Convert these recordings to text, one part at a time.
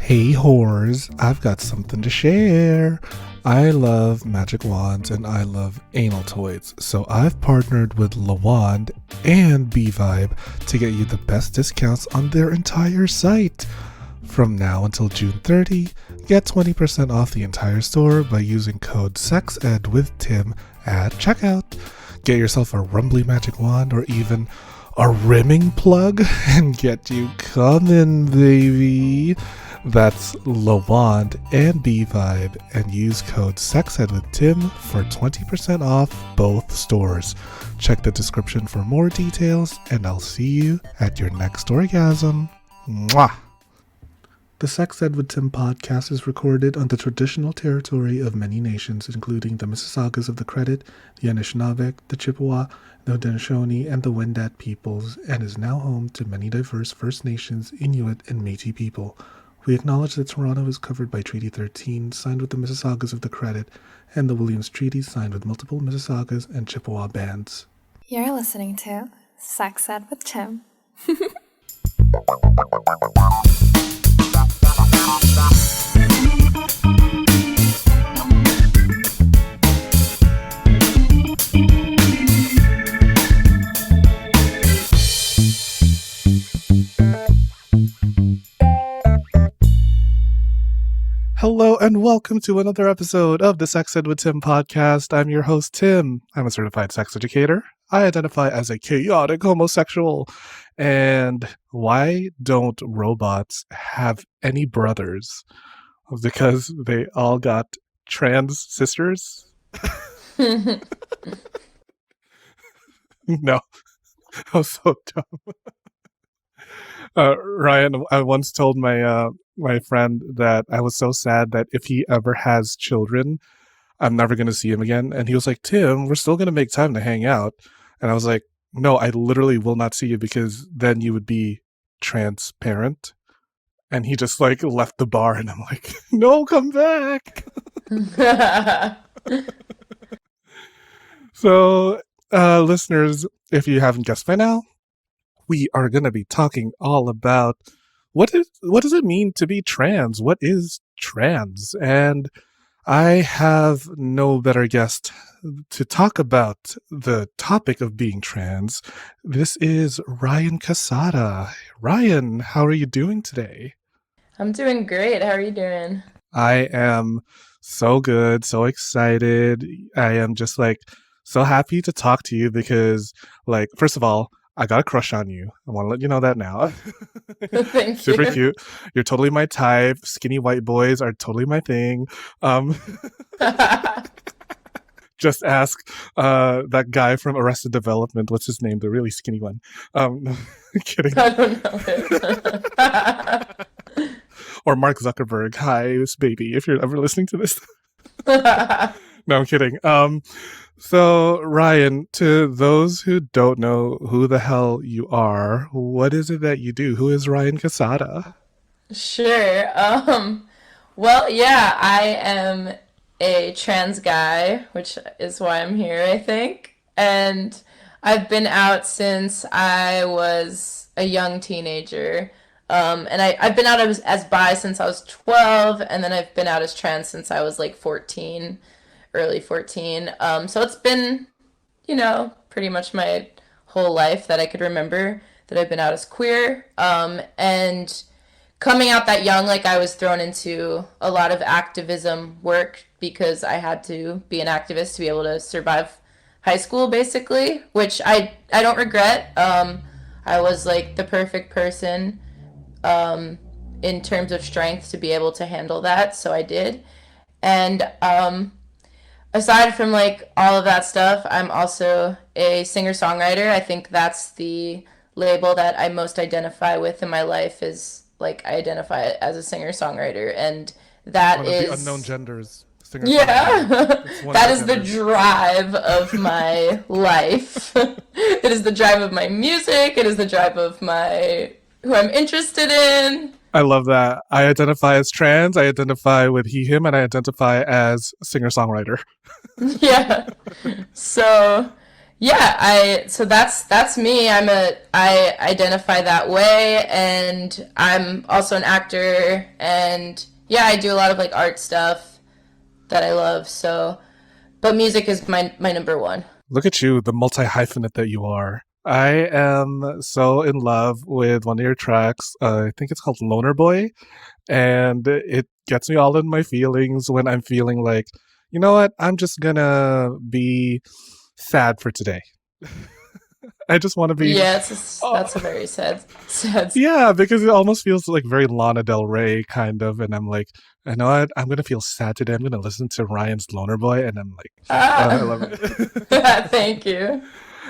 Hey whores, I've got something to share. I love magic wands and I love anal toys, so I've partnered with LaWand and B-Vibe to get you the best discounts on their entire site. From now until June 30, get 20% off the entire store by using code SEXEDWITHTIM at checkout. Get yourself a rumbly magic wand or even a rimming plug and get you coming, baby. That's LaWand and B-Vibe and use code SEXEDWITHTIM for 20% off both stores. Check the description for more details and I'll see you at your next orgasm. Mwah! The Sex Ed with Tim podcast is recorded on the traditional territory of many nations, including the Mississaugas of the Credit, the Anishinaabe, the Chippewa, the Haudenosaunee, and the Wendat peoples, and is now home to many diverse First Nations, Inuit, and Métis people. We acknowledge that Toronto is covered by Treaty 13, signed with the Mississaugas of the Credit, and the Williams Treaty, signed with multiple Mississaugas and Chippewa bands. You're listening to Sex Ed with Tim. Hello and welcome to another episode of the Sex Ed with Tim podcast. I'm your host, Tim. I'm a certified sex educator. I identify as a chaotic homosexual. And why don't robots have any brothers? Because they all got trans sisters? No, I was so dumb. Ryan, I once told my friend that I was so sad that if he ever has children, I'm never going to see him again. And he was like, Tim, we're still going to make time to hang out. And I was like, no, I literally will not see you because then you would be transparent. And he just like left the bar and I'm like, no, come back. So, listeners, if you haven't guessed by now, we are going to be talking all about what does it mean to be trans? What is trans? And I have no better guest to talk about the topic of being trans. This is Ryan Cassata. Ryan, how are you doing today? I'm doing great. How are you doing? I am so good, so excited. I am just like so happy to talk to you because, like, first of all, I got a crush on you. I want to let you know that now. Thank Super you. cute. You're totally my type. Skinny white boys are totally my thing. Just ask that guy from Arrested Development. What's his name? The really skinny one. No, kidding. I don't know it. Or Mark Zuckerberg. Hi, baby, if you're ever listening to this. No, I'm kidding. So, Ryan, to those who don't know who the hell you are, what is it that you do? Who is Ryan Cassata? Sure. Well, yeah, I am a trans guy, which is why I'm here, I think. And I've been out since I was a young teenager. And I've been out as bi since I was 12, and then I've been out as trans since I was like 14. Early 14. So it's been, pretty much my whole life that I could remember that I've been out as queer. And coming out that young, like I was thrown into a lot of activism work because I had to be an activist to be able to survive high school, basically, which I don't regret. I was like the perfect person in terms of strength to be able to handle that. So I did. And aside from like all of that stuff, I'm also a singer-songwriter. I think that's the label that I most identify with in my life is like I identify as a singer-songwriter, and that One is of the unknown genders. Yeah, that is the genders. drive of my life. It is the drive of my music. It is the drive of who I'm interested in. I love that. I identify as trans, I identify with he, him, and I identify as singer-songwriter. Yeah. So, Yeah, so that's me. I identify that way, and I'm also an actor, and yeah, I do a lot of like art stuff that I love. So, but music is my number one. Look at you, the multi hyphenate that you are. I am so in love with one of your tracks. I think it's called Loner Boy, and it gets me all in my feelings when I'm feeling like, you know what, I'm just gonna be sad for today. I just want to be. Yeah, Oh, that's a very sad. yeah, because it almost feels like very Lana Del Rey kind of, and I'm like, I know what, I'm gonna feel sad today. I'm gonna listen to Ryan's Loner Boy, and I'm like, I love Ah, it. thank you.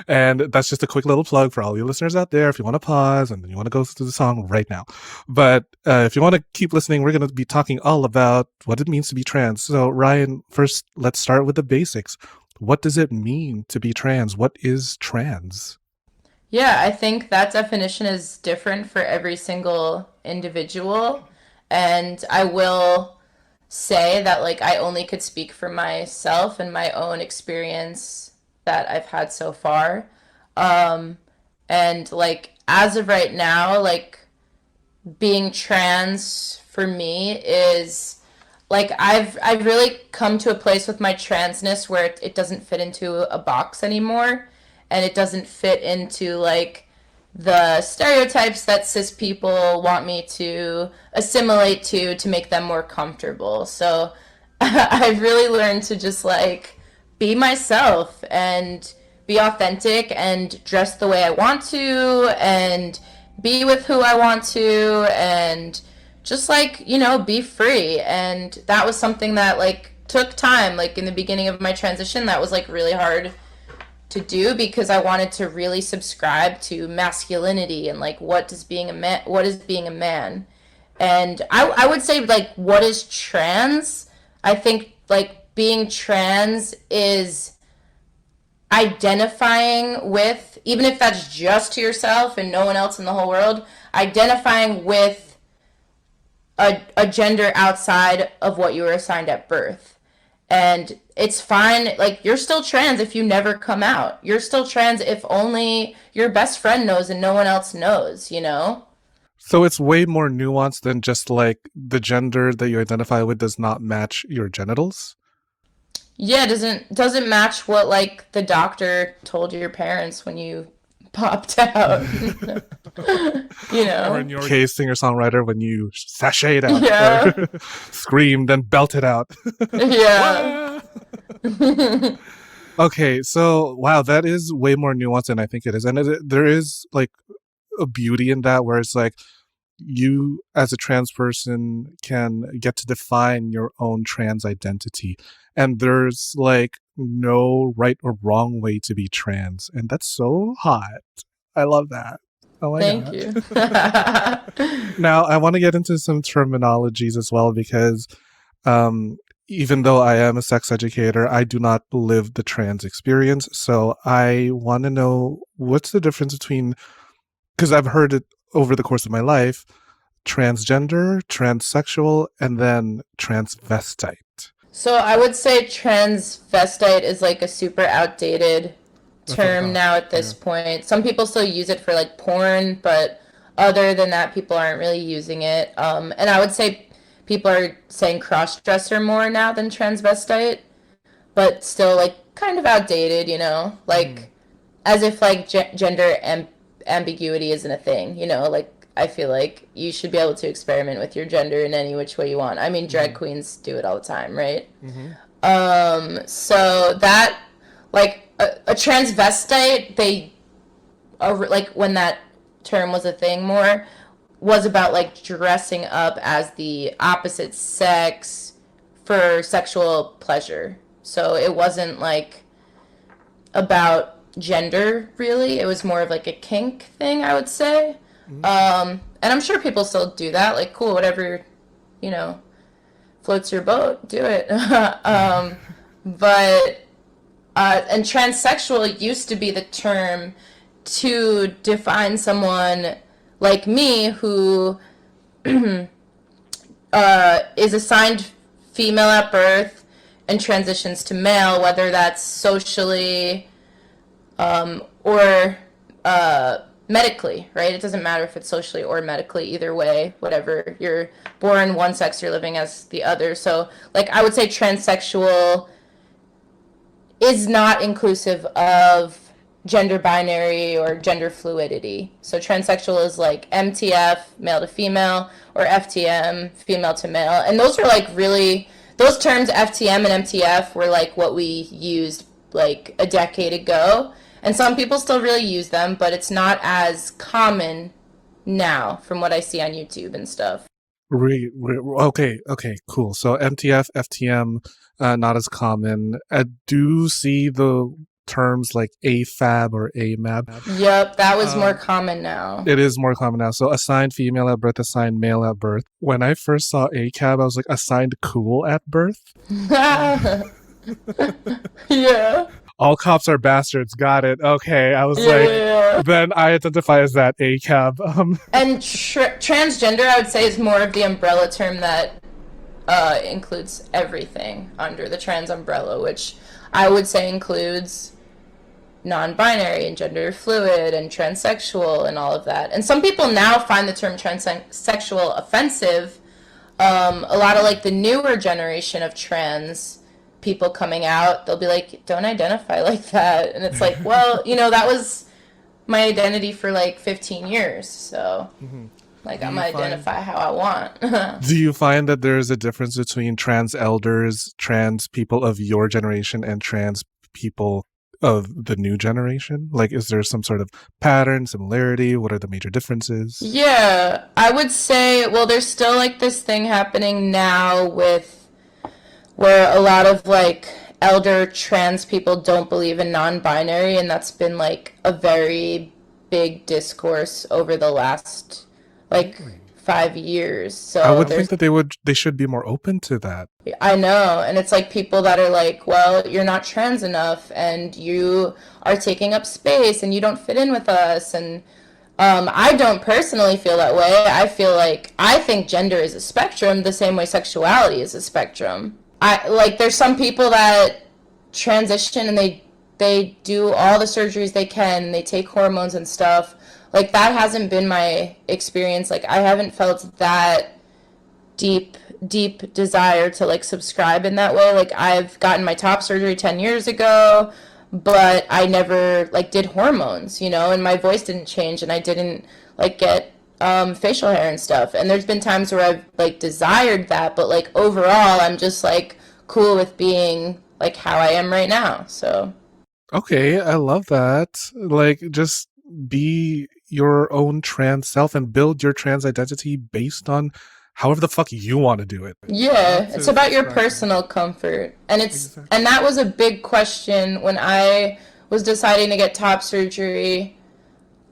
And that's just a quick little plug for all you listeners out there. If you want to pause and then you want to go through the song right now, but if you want to keep listening, we're going to be talking all about what it means to be trans. So, Ryan, first, let's start with the basics. What does it mean to be trans? What is trans? Yeah, I think that definition is different for every single individual, and I will say that like I only could speak for myself and my own experience that I've had so far. Um, and like as of right now, like being trans for me is like I've really come to a place with my transness where it doesn't fit into a box anymore, and it doesn't fit into like the stereotypes that cis people want me to assimilate to make them more comfortable. So I've really learned to just like be myself and be authentic and dress the way I want to and be with who I want to and just like, be free. And that was something that like took time. Like in the beginning of my transition, that was like really hard to do because I wanted to really subscribe to masculinity and like what is being a man. And I would say like what is trans? I think like being trans is identifying with, even if that's just to yourself and no one else in the whole world, identifying with a gender outside of what you were assigned at birth. And it's fine, like, you're still trans if you never come out. You're still trans if only your best friend knows and no one else knows? So it's way more nuanced than just like the gender that you identify with does not match your genitals. Yeah, it doesn't match what like the doctor told your parents when you popped out. you Or in know? your case, singer songwriter, when you sashayed out or Yeah. screamed and belted out. Yeah. Wah! Okay, so wow, that is way more nuanced than I think it is, and there is like a beauty in that, where it's like you as a trans person can get to define your own trans identity, and there's like no right or wrong way to be trans, and that's so hot. I love that. Oh my Thank god. you. Now I want to get into some terminologies as well, because um, even though I am a sex educator, I do not live the trans experience. So I want to know, what's the difference between, because I've heard it over the course of my life, transgender, transsexual, and then transvestite. So I would say transvestite is like a super outdated That's what I term thought. now at Yeah. this point. Some people still use it for like porn, but other than that, people aren't really using it. And I would say people are saying cross-dresser more now than transvestite, but still like kind of outdated. Mm. Like as if like gender ambiguity isn't a thing. Like I feel like you should be able to experiment with your gender in any which way you want. I mean, drag Mm-hmm. queens do it all the time, right? Mm-hmm. So that like a transvestite, they are like when that term was a thing more was about like dressing up as the opposite sex for sexual pleasure. So it wasn't like about gender really. It was more of like a kink thing, I would say. Mm. And I'm sure people still do that. Like, cool, whatever, you know, floats your boat, do it. But and transsexual used to be the term to define someone like me who is assigned female at birth and transitions to male, whether that's socially or medically, right? It doesn't matter if it's socially or medically, either way, whatever. You're born one sex, you're living as the other. So, like, I would say transsexual is not inclusive of gender binary or gender fluidity. So transsexual is like MTF, male to female, or FTM, female to male. And those are like really, those terms FTM and MTF were like what we used like a decade ago. And some people still really use them, but it's not as common now from what I see on YouTube and stuff. Okay, cool. So MTF, FTM, not as common. I do see the terms like AFAB or AMAB. Yep, that was more Um, common now. it is more common now. So assigned female at birth, assigned male at birth. When I first saw ACAB, I was like, assigned cool at birth? Yeah. All cops are bastards. Got it. Okay. I was Yeah, like, yeah, yeah. then I identify as that ACAB. And transgender, I would say, is more of the umbrella term that includes everything under the trans umbrella, which I would say includes non-binary and gender fluid and transsexual and all of that. And some people now find the term transsexual offensive. A lot of like the newer generation of trans people coming out, they'll be like, "Don't identify like that," and it's like, well, that was my identity for like 15 years, so like do I'm you gonna find identify how I want. do you find that there is a difference between trans elders, trans people of your generation, and trans people of the new generation? Like, is there some sort of pattern, similarity? What are the major differences? Yeah, I would say, well, there's still like this thing happening now with where a lot of like elder trans people don't believe in non-binary, and that's been like a very big discourse over the last like Really? 5 years. I So would think there's, that they should be more open to that. I know, and it's like people that are like, well, you're not trans enough and you are taking up space and you don't fit in with us. And I don't personally feel that way. I think gender is a spectrum the same way sexuality is a spectrum. I like there's some people that transition and they do all the surgeries they can, they take hormones and stuff. Like that hasn't been my experience. Like I haven't felt that deep desire to like subscribe in that way. Like I've gotten my top surgery 10 years ago, but I never like did hormones, and my voice didn't change and I didn't like get facial hair and stuff. And there's been times where I've like desired that, but like overall I'm just like cool with being like how I am right now. So Okay, I love that. Like, just be your own trans self and build your trans identity based on however the fuck you want to do it. yeah, Not it's to about your subscribe to. personal comfort. And Exactly. that was a big question when I was deciding to get top surgery.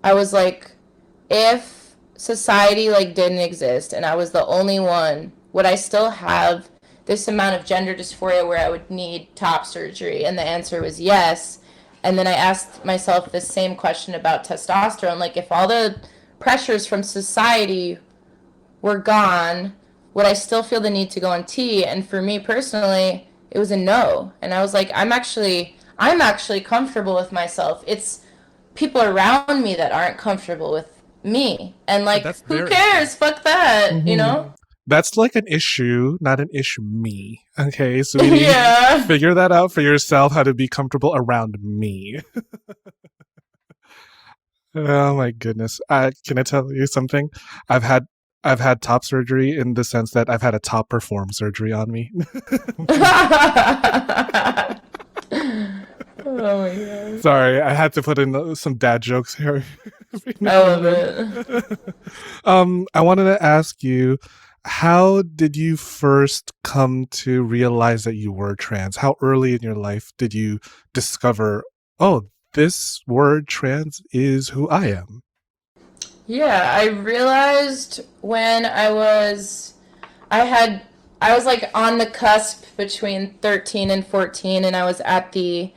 I was like, if society like didn't exist and I was the only one, would I still have this amount of gender dysphoria where I would need top surgery? And the answer was yes. And then I asked myself the same question about testosterone, like if all the pressures from society were gone, would I still feel the need to go on T? And for me personally, it was a no. And I was like, I'm actually comfortable with myself. It's people around me that aren't comfortable with me. And like, That's who their issue. cares? Fuck that, you Hmm. know? That's like an issue, not an issue me. Okay, sweetie. Yeah. Figure that out for yourself, how to be comfortable around me. Oh my goodness. Can I tell you something? I've had I've had top surgery in the sense that I've had a top perform surgery on me. Oh my god. Sorry, I had to put in some dad jokes here every I now and love then. it. I wanted to ask you, how did you first come to realize that you were trans? How early in your life did you discover, oh, this word trans is who I am? Yeah, I realized when I had, I was like on the cusp between 13 and 14, and I was at the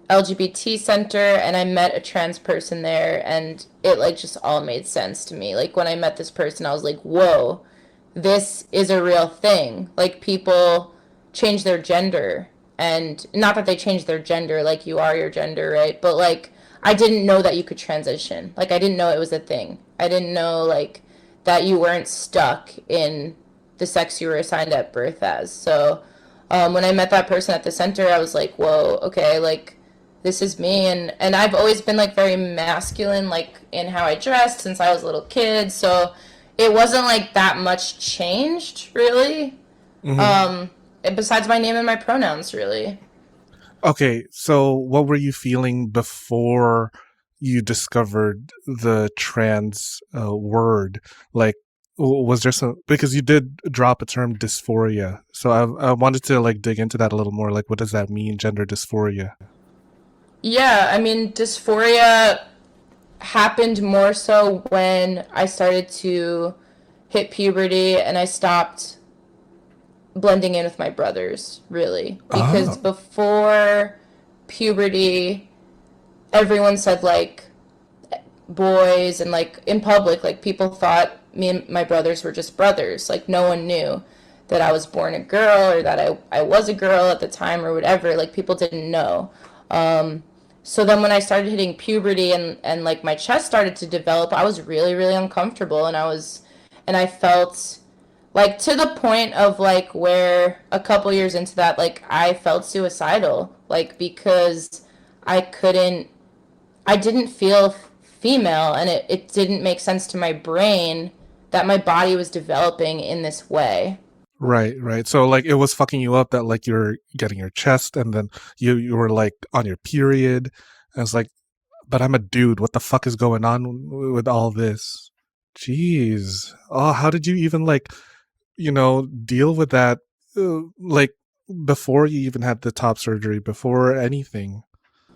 LGBT center, and I met a trans person there, and it like just all made sense to me. Like when I met this person, I was like, whoa, this is a real thing. Like people change their gender, and not that they change their gender, like you are your gender, right? But like I didn't know that you could transition. Like, I didn't know it was a thing. I didn't know, like, that you weren't stuck in the sex you were assigned at birth as. So, when I met that person at the center, I was like, whoa, okay, like, this is me. And I've always been, like, very masculine, like, in how I dressed since I was a little kid. So, it wasn't, like, that much changed, really. Hmm. Besides my name and my pronouns, really. Okay, so what were you feeling before you discovered the trans word? Like, was there some, because you did drop a term dysphoria. So I wanted to like dig into that a little more. Like, what does that mean, gender dysphoria? Yeah, I mean, dysphoria happened more so when I started to hit puberty and I stopped blending in with my brothers, really. Because Oh, before puberty, everyone said, like, boys, and, like, in public, like, people thought me and my brothers were just brothers. Like, no one knew that I was born a girl or that I was a girl at the time or whatever. Like, people didn't know. So then when I started hitting puberty and like my chest started to develop, I was really, really uncomfortable, and I felt like to the point of like where a couple years into that, like I felt suicidal, like because I couldn't, I didn't feel female, and it didn't make sense to my brain that my body was developing in this way. right, right. So like it was fucking you up that like you're getting your chest and then you were like on your period. And it's like, but I'm a dude. What the fuck is going on with all this? Jeez. Oh, how did you even like, deal with that? Like before you even had the top surgery, before anything.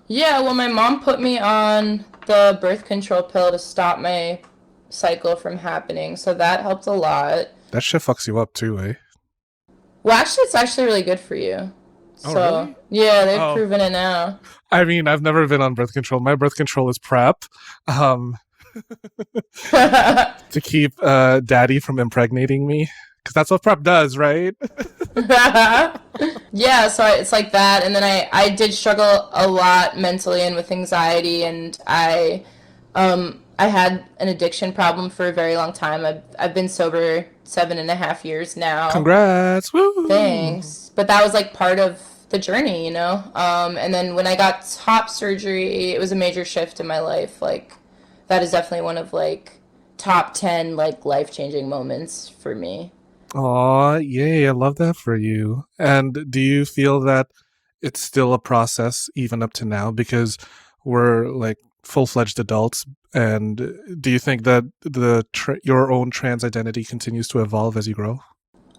Yeah, well, my mom put me on the birth control pill to stop my cycle from happening, so that helped a lot. That shit fucks you up too, eh? Well, actually, it's actually really good for you. Oh, So, really? yeah, they've Oh, proven it now. I mean, I've never been on birth control. My birth control is PrEP, um, to keep daddy from impregnating me, because that's what PrEP does, right? Yeah, so it's like that. And then I did struggle a lot mentally and with anxiety, and I had an addiction problem for a very long time. I've been sober 7.5 years now. Congrats! Woo! Thanks. But that was like part of the journey, you know? And then when I got top surgery, it was a major shift in my life. Like, that is definitely one of like top 10 like life changing moments for me. Aw, yay! I love that for you. And do you feel that it's still a process even up to now because we're like full-fledged adults? And do you think that your own trans identity continues to evolve as you grow?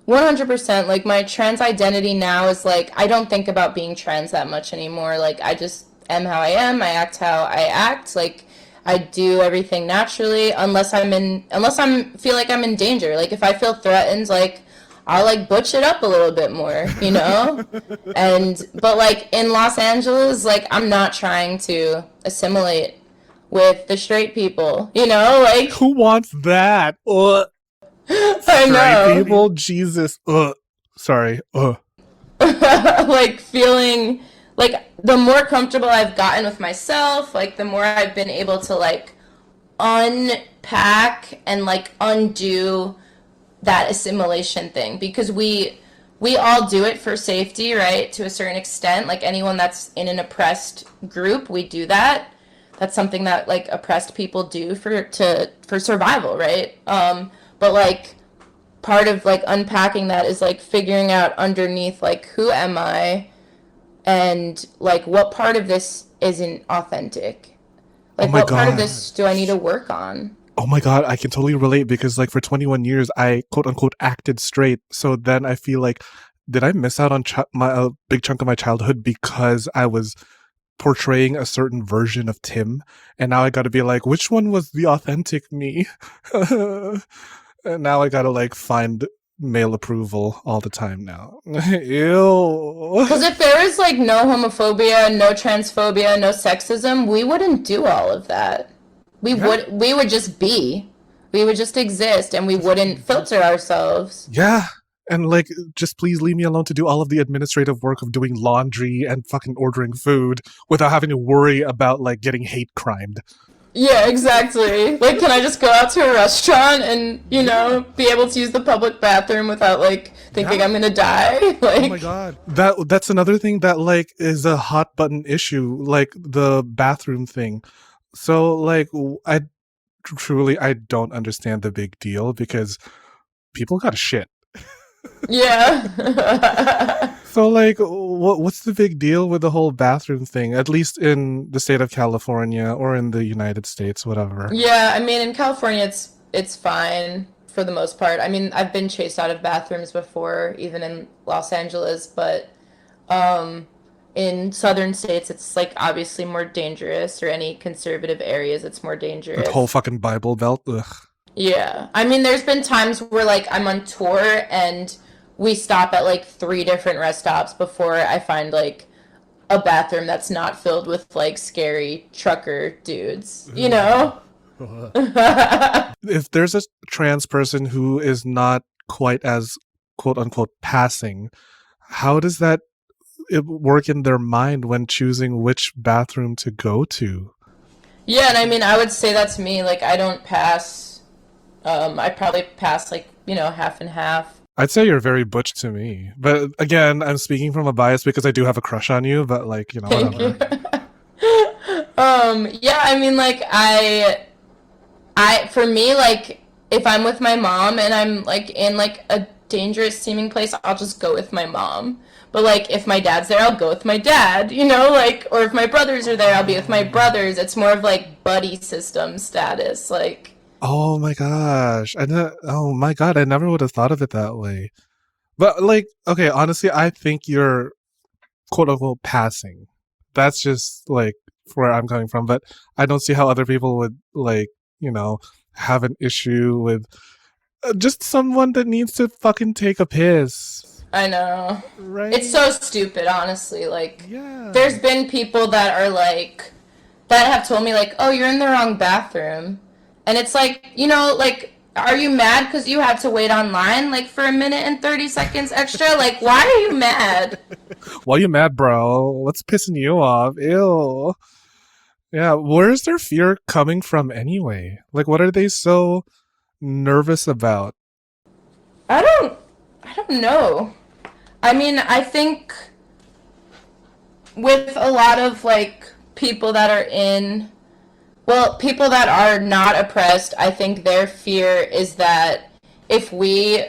100%. Like, my trans identity now is like, I don't think about being trans that much anymore. Like, I just am how I am. I act how I act. Like, I do everything naturally unless I'm feel like I'm in danger. Like, if I feel threatened, like, I'll like butch it up a little bit more, you know? But like in Los Angeles, like I'm not trying to assimilate with the straight people, you know? Like, Who wants that? I Straight know. people? Jesus. Sorry. Like feeling like the more comfortable I've gotten with myself, like the more I've been able to like unpack and like undo that assimilation thing, because we all do it for safety, right? To a certain extent, like anyone that's in an oppressed group, we do that. That's something that like oppressed people do for survival, right? But like part of like unpacking that is like figuring out underneath like who am I, and like what part of this isn't authentic, Oh like my what part of god. this do I need to work on. Oh my god, I can totally relate because like for 21 years I quote unquote acted straight. So then I feel like did I miss out on my big chunk of my childhood because I was portraying a certain version of Tim and now I got to be like which one was the authentic me? And now I got to like find male approval all the time now. Ew. Because if there was like no homophobia, no transphobia, no sexism, we wouldn't do all of that. Yeah. We would just be. We would just exist, and we Just wouldn't exist. filter ourselves. Yeah. And like, just please leave me alone to do all of the administrative work of doing laundry and fucking ordering food without having to worry about like getting hate crimed. Yeah, exactly. Like, can I just go out to a restaurant and, be able to use the public bathroom without, like, thinking I'm gonna die? Oh my Like, god. That's another thing that like is a hot button issue, like the bathroom thing. So like I truly I don't understand the big deal because people got shit. yeah. So like what's the big deal with the whole bathroom thing? At least in the state of California or in the United States, whatever. Yeah, I mean, in California, it's fine for the most part. I mean, I've been chased out of bathrooms before, even in Los Angeles, but um, in southern states, it's like obviously more dangerous, or any conservative areas, it's more That whole dangerous. fucking Bible Belt. Ugh. Yeah. I mean, there's been times where like I'm on tour and we stop at like three different rest stops before I find like a bathroom that's not filled with like scary trucker dudes, you know? If there's a trans person who is not quite as quote unquote passing, how does that work in their mind when choosing which bathroom to go to? Yeah, and I mean, I would say that's me. Like, I don't pass. I probably pass like half and half. I'd say you're very butch to me. But again, I'm speaking from a bias because I do have a crush on you, but like, Thank you. whatever. Yeah, I mean, like for me, like if I'm with my mom and I'm like in like a dangerous seeming place, I'll just go with my mom. But like if my dad's there, I'll go with my dad, like or if my brothers are there, I'll be with my brothers. It's more of like buddy system status, like. Oh my gosh. Oh my god, I never would have thought of it that way. But like, okay, honestly, I think you're quote unquote passing. That's just like where I'm coming from. But I don't see how other people would like, you know, have an issue with just someone that needs to fucking take a piss. I know. It's Right? so stupid, honestly. Like, Yeah. there's been people that are like, that have told me, like, oh, you're in the wrong bathroom. And it's like, like, are you mad because you had to wait online, like, for a minute and 30 seconds extra? Like, why are you mad? Why you mad, bro? What's pissing you off? Ew. Yeah, where's their fear coming from anyway? Like, what are they so nervous about? I don't, I don't know. I mean, I think with a lot of, like, people that are in well, people that are not oppressed, I think their fear is that if we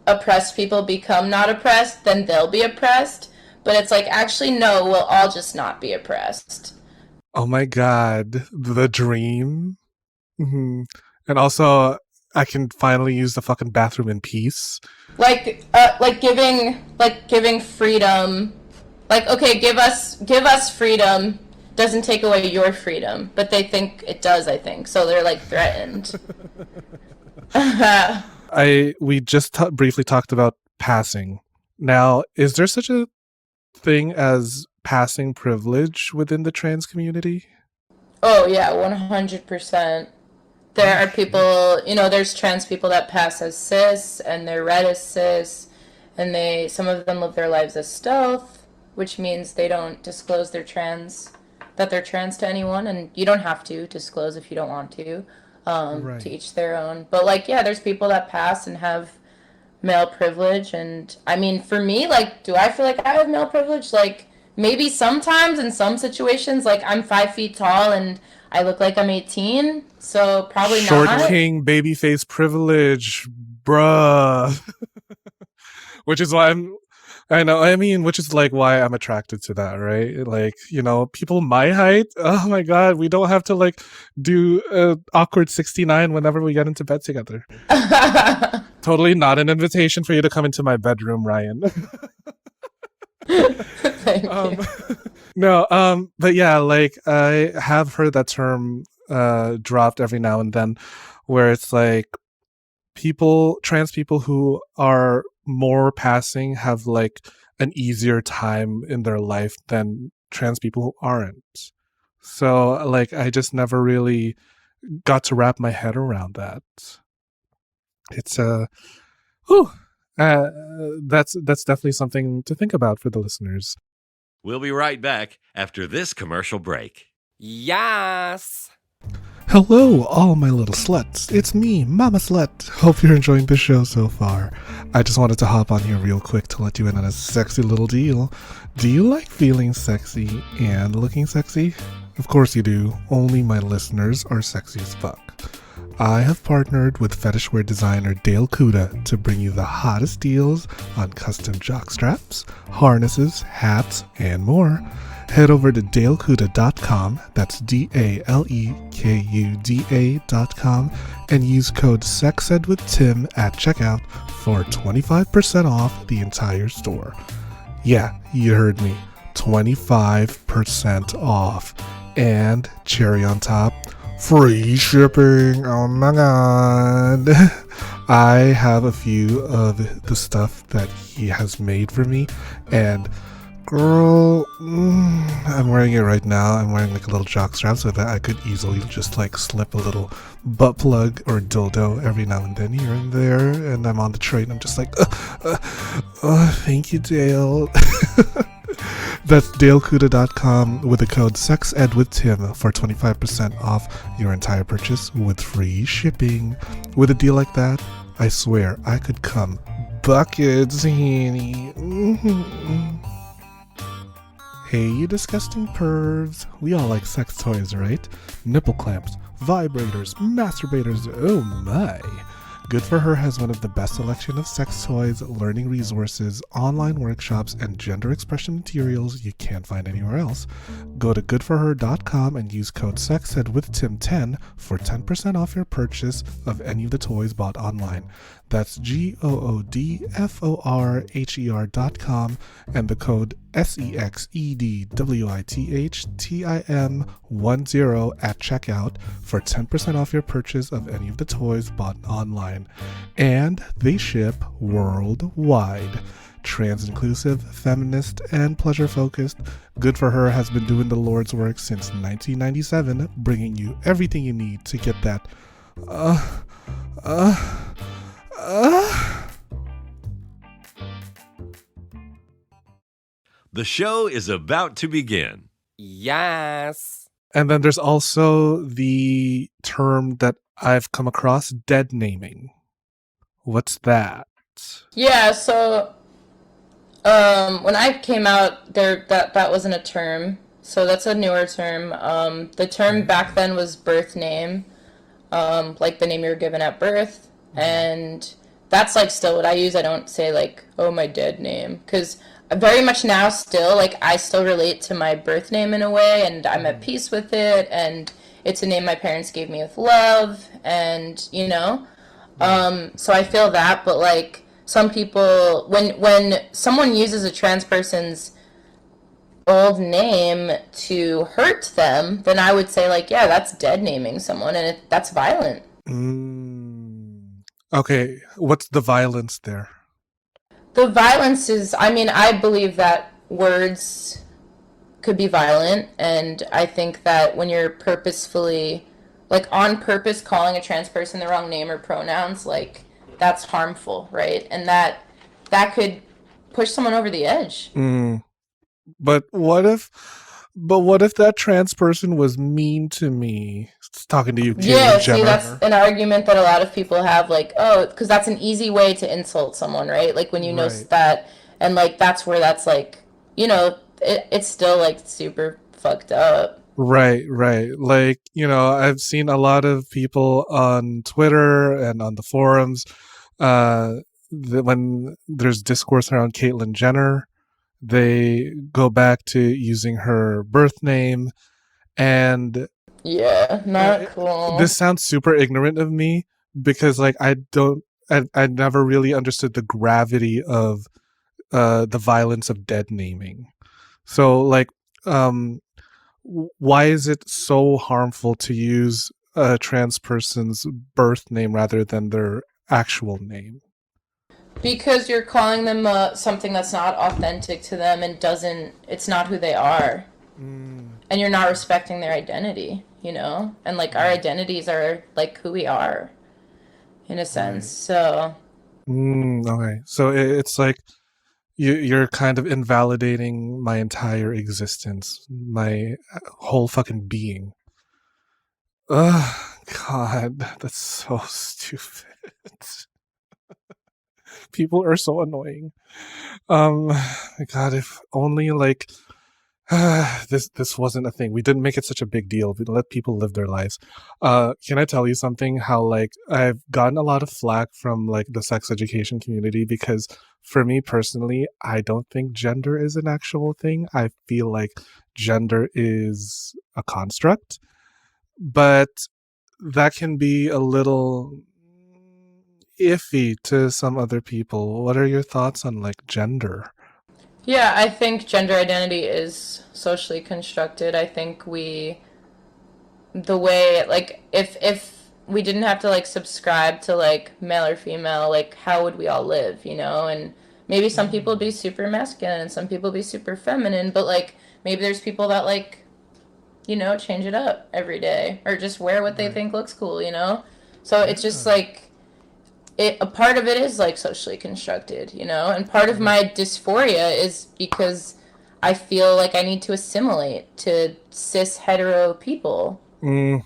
oppressed people become not oppressed, then they'll be oppressed. But it's like, actually, no, we'll all just not be oppressed. Oh my god, the dream. Hmm. And also, I can finally use the fucking bathroom in peace. Like giving freedom. Like, okay, give us freedom doesn't take away your freedom, but they think it does. I think so. They're like threatened. We just briefly talked about passing. Now, is there such a thing as passing privilege within the trans community? Oh yeah, 100%. There Oh are shit. people, there's trans people that pass as cis and they're read as cis, and some of them live their lives as stealth, which means they don't disclose that they're trans to anyone, and you don't have to disclose if you don't want to Right. each their own. But like, yeah, there's people that pass and have male privilege, and I mean, for me, like, do I feel like I have male privilege? Like, maybe sometimes in some situations, like I'm 5 feet tall and I look like I'm 18, so probably Short not. king babyface privilege, bruh. Which is why I know, I mean, which is like why I'm attracted to that, right? Like, people my height, oh my god, we don't have to like do awkward 69 whenever we get into bed together. Totally not an invitation for you to come into my bedroom, Ryan. Thank um you. no, but yeah, like I have heard that term dropped every now and then where it's like trans people who are more passing have like an easier time in their life than trans people who aren't. So like I just never really got to wrap my head around that. It's whew, Uh, that's definitely something to think about for the listeners. We'll be right back after this commercial break. Yes. Hello, all my little sluts. It's me, Mama Slut. Hope you're enjoying the show so far. I just wanted to hop on here real quick to let you in on a sexy little deal. Do you like feeling sexy and looking sexy? Of course you do. Only my listeners are sexy as fuck. I have partnered with fetish wear designer Dale Kuda to bring you the hottest deals on custom jock straps, harnesses, hats, and more. Head over to dalekuda.com, that's DALEKUDA.com, and use code SEXEDWITHTIM at checkout for 25% off the entire store. Yeah, you heard me. 25% off. And cherry on top, free shipping. Oh my god. I have a few of the stuff that he has made for me, and girl, I'm wearing it right now. I'm wearing like a little jock strap so that I could easily just like slip a little butt plug or dildo every now and then here and there. And I'm on the train. I'm just like, thank you, Dale. That's dalekuda.com with the code SEXEDWITHTIM for 25% off your entire purchase with free shipping. With a deal like that, I swear I could come buckets, honey. Hey, you disgusting pervs. We all like sex toys, right? Nipple clamps, vibrators, masturbators, oh my. Good for Her has one of the best selection of sex toys, learning resources, online workshops, and gender expression materials you can't find anywhere else. Go to goodforher.com and use code SEXEDWITHTIM10 for 10% off your purchase of any of the toys bought online. That's goodforher.com and the code SEXEDWITHTIM10 at checkout for 10% off your purchase of any of the toys bought online. And they ship worldwide. Trans-inclusive, feminist, and pleasure-focused, Good for Her has been doing the Lord's work since 1997, bringing you everything you need to get that The show is about to begin. Yes. And then there's also the term that I've come across, dead naming. What's that? Yeah, so when I came out, that wasn't a term. So that's a newer term. The term back then was birth name, like the name you were given at birth, and that's like still what I use. I don't say like, oh, my dead name, because very much now still like I still relate to my birth name in a way, and I'm at peace with it, and it's a name my parents gave me with love, and so I feel that. But like some people, when someone uses a trans person's old name to hurt them, then I would say like, yeah, that's dead naming someone, and that's violent. Okay, what's the violence there? The violence is, I mean, I believe that words could be violent, and I think that when you're purposefully, like on purpose, calling a trans person the wrong name or pronouns, like that's harmful, right? And that could push someone over the edge. But what if that trans person was mean to me? It's talking to you, Yeah, Caitlyn see, Jenner. that's an argument that a lot of people have, like, oh, because that's an easy way to insult someone, right? Like when you know Right. that, and like that's where that's like, it's still like super fucked up. Right. Like, I've seen a lot of people on Twitter and on the forums, when there's discourse around Caitlyn Jenner, they go back to using her birth name, and Yeah, not cool. this sounds super ignorant of me because like I never really understood the gravity of the violence of dead naming. So like why is it so harmful to use a trans person's birth name rather than their actual name? Because you're calling them something that's not authentic to them and it's not who they are. And you're not respecting their identity, and like our identities are like who we are in a sense. So Okay, so it's like you're kind of invalidating my entire existence, my whole fucking being. Ugh, God, that's so stupid. People are so annoying. My God, if only like this wasn't a thing. We didn't make it such a big deal. We let people live their lives. Can I tell you something? How like I've gotten a lot of flack from like the sex education community because for me personally, I don't think gender is an actual thing. I feel like gender is a construct, but that can be a little iffy to some other people. What are your thoughts on like gender? Yeah, I think gender identity is socially constructed. I think the way like if we didn't have to like subscribe to like male or female, like how would we all live, you know? And maybe some people would be super masculine and some people would be super feminine, but like maybe there's people that like, change it up every day or just wear what they Right. think looks cool, you know? So it's just Yeah. like a part of it is like socially constructed, you know? And part of Right. my dysphoria is because I feel like I need to assimilate to cis hetero people. Mm,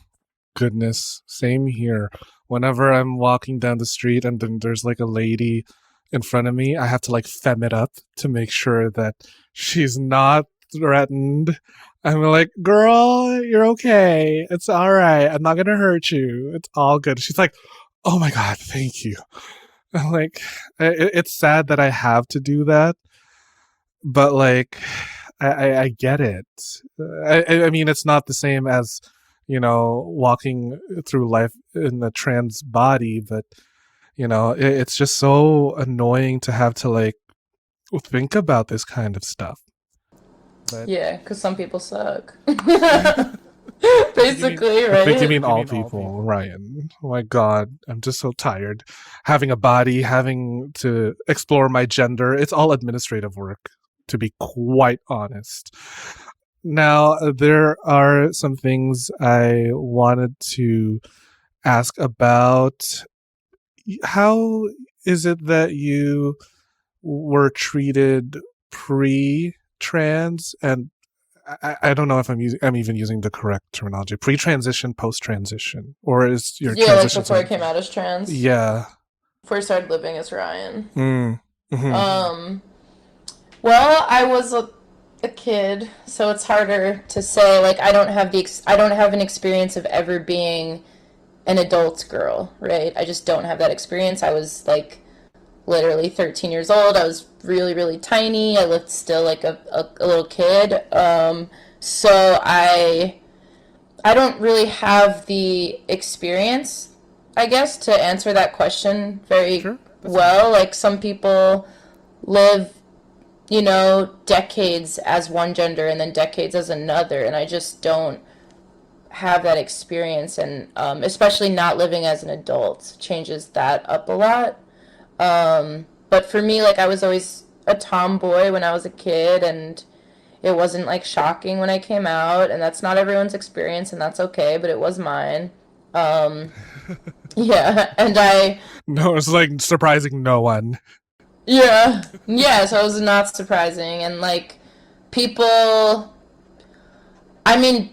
goodness, same here. Whenever I'm walking down the street and then there's like a lady in front of me, I have to like fem it up to make sure that she's not threatened. I'm like, girl, you're okay. It's all right. I'm not gonna hurt you. It's all good. She's like, oh my God, thank you. I'm like, it's sad that I have to do that, but like, I get it. I mean, it's not the same as walking through life in a trans body, but it's just so annoying to have to like think about this kind of stuff. But Yeah, because some people suck. you mean, Basically, I think you right? mean all people, Ryan. Oh my God, I'm just so tired. Having a body, having to explore my gender, it's all administrative work, to be quite honest. Now, there are some things I wanted to ask about. How is it that you were treated pre-trans, and I don't know if I'm even using the correct terminology. Pre-transition, post-transition, or is your Yeah, like transition before I something? came out as trans, Yeah. before I started living as Ryan. Mm. Hmm. Um, well, I was a kid, so it's harder to say. Like, I don't have an experience of ever being an adult girl, right? I just don't have that experience. I was like literally 13 years old. I was really, really tiny. I looked still like a little kid. So I don't really have the experience, I guess, to answer that question very Sure, that's fine. well. Like some people live, decades as one gender and then decades as another, and I just don't have that experience. And especially not living as an adult changes that up a lot. But for me, like I was always a tomboy when I was a kid, and it wasn't like shocking when I came out, and that's not everyone's experience, and that's okay, but it was mine. Um, yeah, and No, it's like surprising no one. yeah, so it was not surprising, and like people, I mean,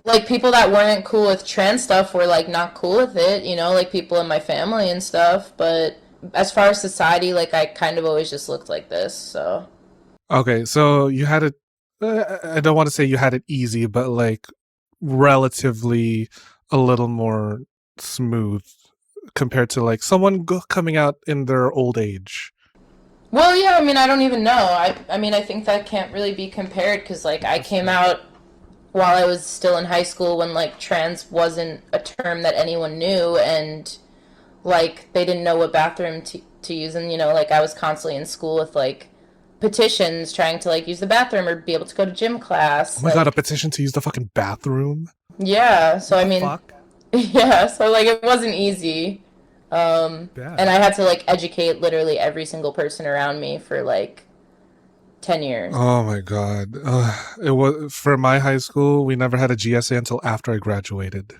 like people that weren't cool with trans stuff were like not cool with it, like people in my family and stuff, but as far as society, like I kind of always just looked like this, so. Okay, so you had it. I don't want to say you had it easy, but like relatively a little more smooth compared to like someone coming out in their old age. Well, yeah, I mean, I don't even know. I mean, I think that can't really be compared because, like, I That's came true. out while I was still in high school when, like, trans wasn't a term that anyone knew, and, like, they didn't know what bathroom to use. And, like, I was constantly in school with, like, petitions trying to, like, use the bathroom or be able to go to gym Oh class. my God, a Like, petition to use the fucking bathroom? yeah, so What I the mean, fuck? yeah, so, like, it wasn't easy. And Bad. I had to, like, educate literally every single person around me for, like, 10 years. Oh my God. It was for my high school. We never had a GSA until after I graduated,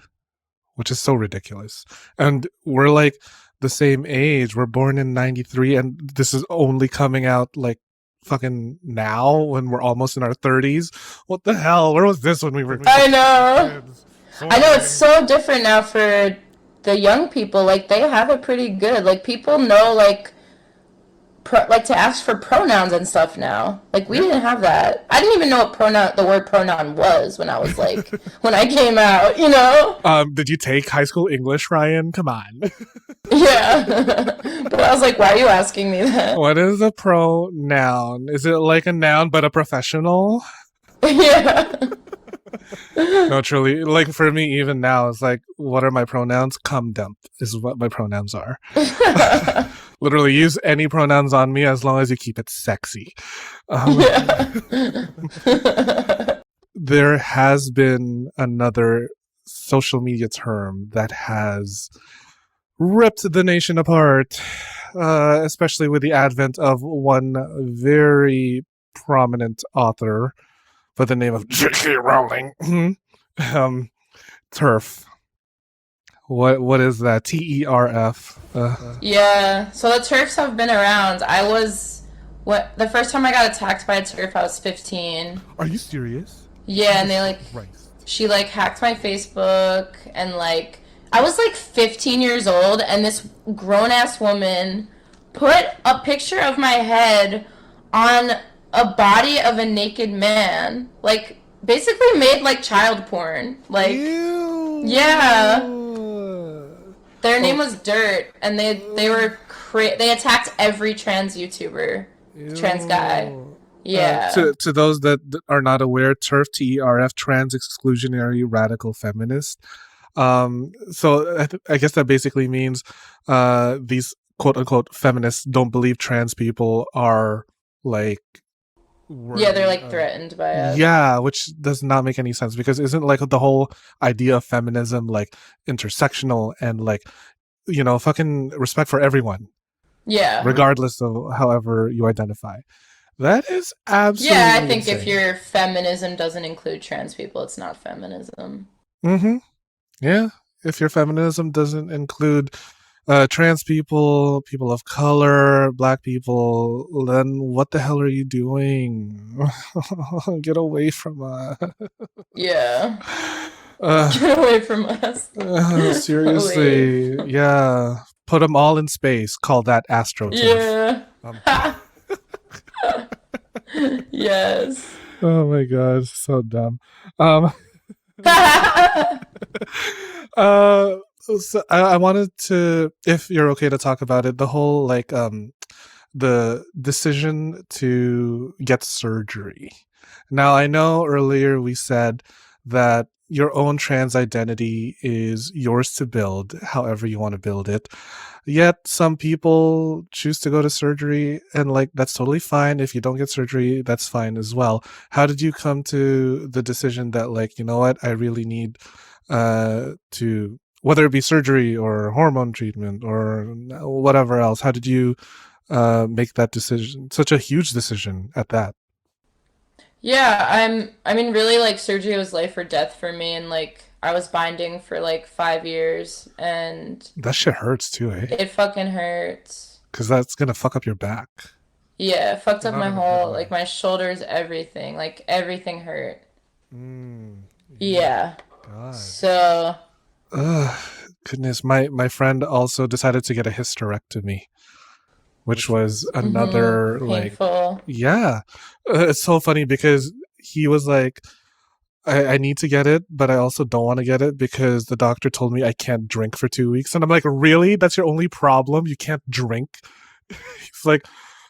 which is so ridiculous. And we're like the same age. We're born in 93, and this is only coming out like fucking now when we're almost in our 30s. What the hell? Where was this when we were I know. kids? I know it's so different now for the young people. Like they have it pretty good. Like people know like like to ask for pronouns and stuff now. Like we didn't have that. I didn't even know what the word pronoun was when I was like when I came out, you know? Did you take high school English, Ryan? Come on. Yeah. But I was like, why are you asking me that? What is a pronoun? Is it like a noun but a professional? Yeah. No, truly. Like for me, even now, it's like, what are my pronouns? Cum dump is what my pronouns are. Literally, use any pronouns on me as long as you keep it sexy. There has been another social media term that has ripped the nation apart, especially with the advent of one very prominent author by the name of J.K. Rowling. TERF. What is that? TERF. Yeah. So the turfs have been around. The first time I got attacked by a turf, I was 15. Are you serious? Yeah, and they like Christ. she like hacked my Facebook and like I was like 15 years old and this grown ass woman put a picture of my head on a body of a naked man. Like basically made like child porn. Like Ew. yeah. Their name was Dirt and they attacked every trans YouTuber, trans guy. Yeah. To those that are not aware, TERF, TERF, trans exclusionary radical feminist. So I guess that basically means these quote unquote feminists don't believe trans people are like Yeah, they're like threatened by it. Yeah, which does not make any sense because isn't like the whole idea of feminism like intersectional and like, you know, fucking respect for everyone. Yeah. Regardless of however you identify. That is absolutely Yeah, I think insane. if your feminism doesn't include trans people, it's not feminism. Mm-hmm. Yeah. If your feminism doesn't include trans people, people of color, black people, then what the hell are you doing? Get away from us. Yeah. Get away from us. Seriously. Yeah. Put them all in space. Call that AstroTurf. Yeah. Yes. Oh my god, so dumb. So I wanted to, if you're okay to talk about it, the whole like the decision to get surgery. Now I know earlier we said that your own trans identity is yours to build however you want to build it. Yet some people choose to go to surgery and like that's totally fine. If you don't get surgery, that's fine as well. How did you come to the decision that like, you know what, I really need to, whether it be surgery or hormone treatment or whatever else, how did you make that decision, such a huge decision at that? Yeah, I mean really like surgery was life or death for me and like I was binding for like 5 years and That shit hurts too, eh? it fucking hurts. Because that's gonna fuck up your back. Yeah, it fucked up Not my in a good whole way. like my shoulders, everything. Like everything hurt. Mm, Yeah. God. So Ugh, goodness, my friend also decided to get a hysterectomy, which was another like, painful. yeah. It's so funny because he was like, I need to get it, but I also don't want to get it because the doctor told me I can't drink for 2 weeks. And I'm like, really? That's your only problem? You can't drink? He's like,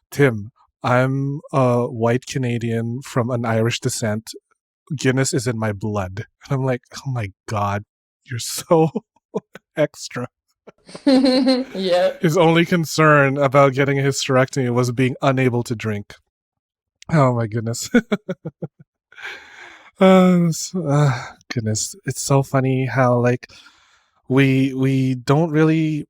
Tim, I'm a white Canadian from an Irish descent. Guinness is in my blood. And I'm like, oh my God, you're so extra. Yeah. His only concern about getting a hysterectomy was being unable to drink. Oh my goodness. Goodness, it's so funny how like we don't really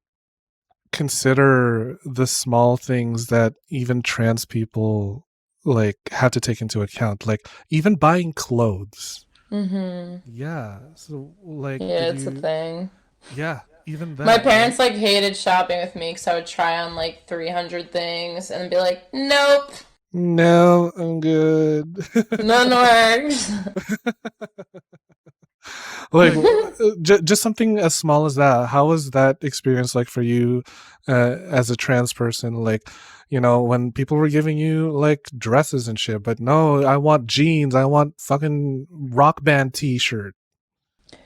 consider the small things that even trans people like have to take into account, like even buying clothes. Mm-hmm. Yeah, so like Yeah, did it's a you, thing. yeah, even My that, right? parents like hated shopping with me because I would try on like 300 things and be like, nope, No, I'm good. none works. Like just something as small as that. How was that experience like for you as a trans person? Like, when people were giving you like dresses and shit, but no, I want jeans. I want fucking rock band t-shirt.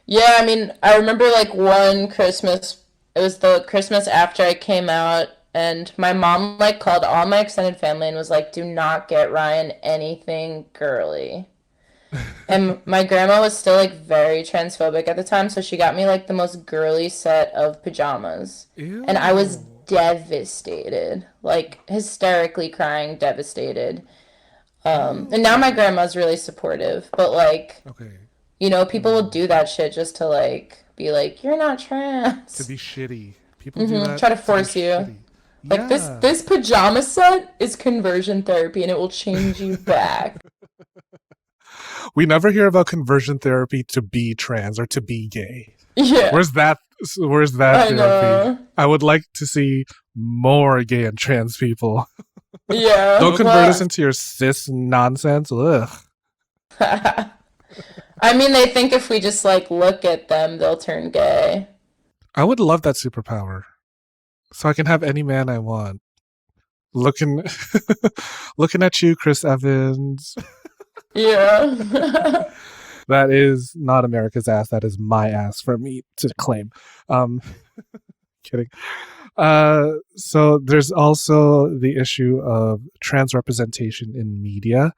Yeah, I mean, I remember like one Christmas, it was the Christmas after I came out, and my mom like called all my extended family and was like, do not get Ryan anything girly. And my grandma was still like very transphobic at the time, so she got me like the most girly set of pajamas. And I was Ew. devastated, like hysterically crying, devastated. And now my Ew. grandma's really supportive, but like, Okay. people will Mm. do that shit just to like be like, you're not To trans. be shitty. People do that Try to to be force you. shitty. Like this Yeah. this pajama set is conversion therapy and it will change you back. We never hear about conversion therapy to be trans or to be gay. Yeah, Where's that? Where's that I therapy? know. I would like to see more gay and trans people. Don't Yeah. convert us Well, into your cis nonsense. Ugh. I mean, they think if we just like look at them, they'll turn gay. I would love that superpower, so I can have any man I want. Looking, looking at you, Chris Evans. Yeah. That is not America's ass. That is my ass for me to claim. Um, kidding. So there's also the issue of trans representation in media.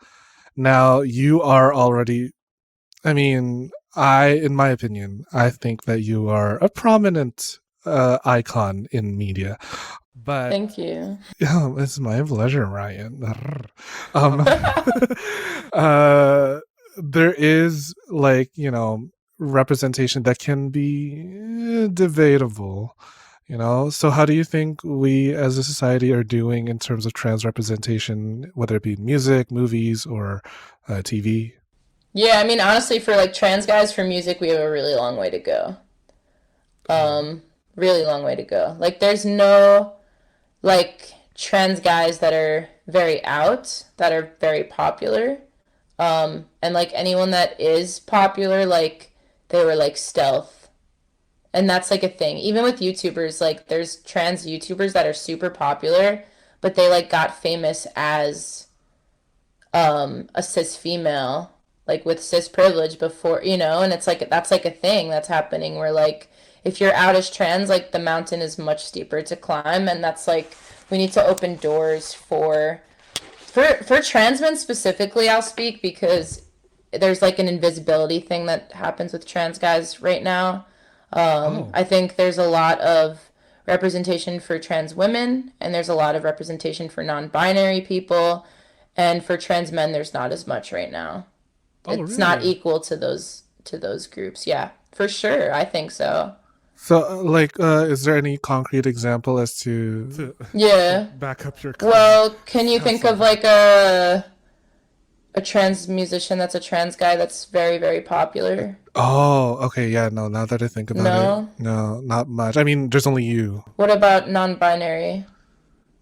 Now you are already, I mean, in my opinion, I think that you are a prominent icon in media. But Thank you. yeah, it's my pleasure, Ryan. um, uh, there is like, representation that can be debatable, So how do you think we as a society are doing in terms of trans representation, whether it be music, movies, or TV? Yeah, I mean, honestly, for like trans guys for music, we have a really long way to go. Oh, Really long way to go. Like, there's no like trans guys that are very out, that are very popular. And like anyone that is popular, like they were like stealth. And that's like a thing. Even with YouTubers, like there's trans YouTubers that are super popular, but they like got famous as a cis female, like with cis privilege before, and it's like that's like a thing that's happening where like if you're out as trans, like the mountain is much steeper to climb, and that's like we need to open doors for trans men specifically. I'll speak because there's like an invisibility thing that happens with trans guys right now. oh, I think there's a lot of representation for trans women, and there's a lot of representation for non-binary people, and for trans men, there's not as much right now. oh, It's not really? equal to those groups. Yeah, for sure. I think so. So, like, is there any concrete example as to Yeah. back up your claim? Well, can you I'm think of sorry. like a trans musician that's a trans guy that's very, very popular? Oh, okay, yeah, no, now that I think about it, No? no, not much. I mean, there's only you, What about non-binary?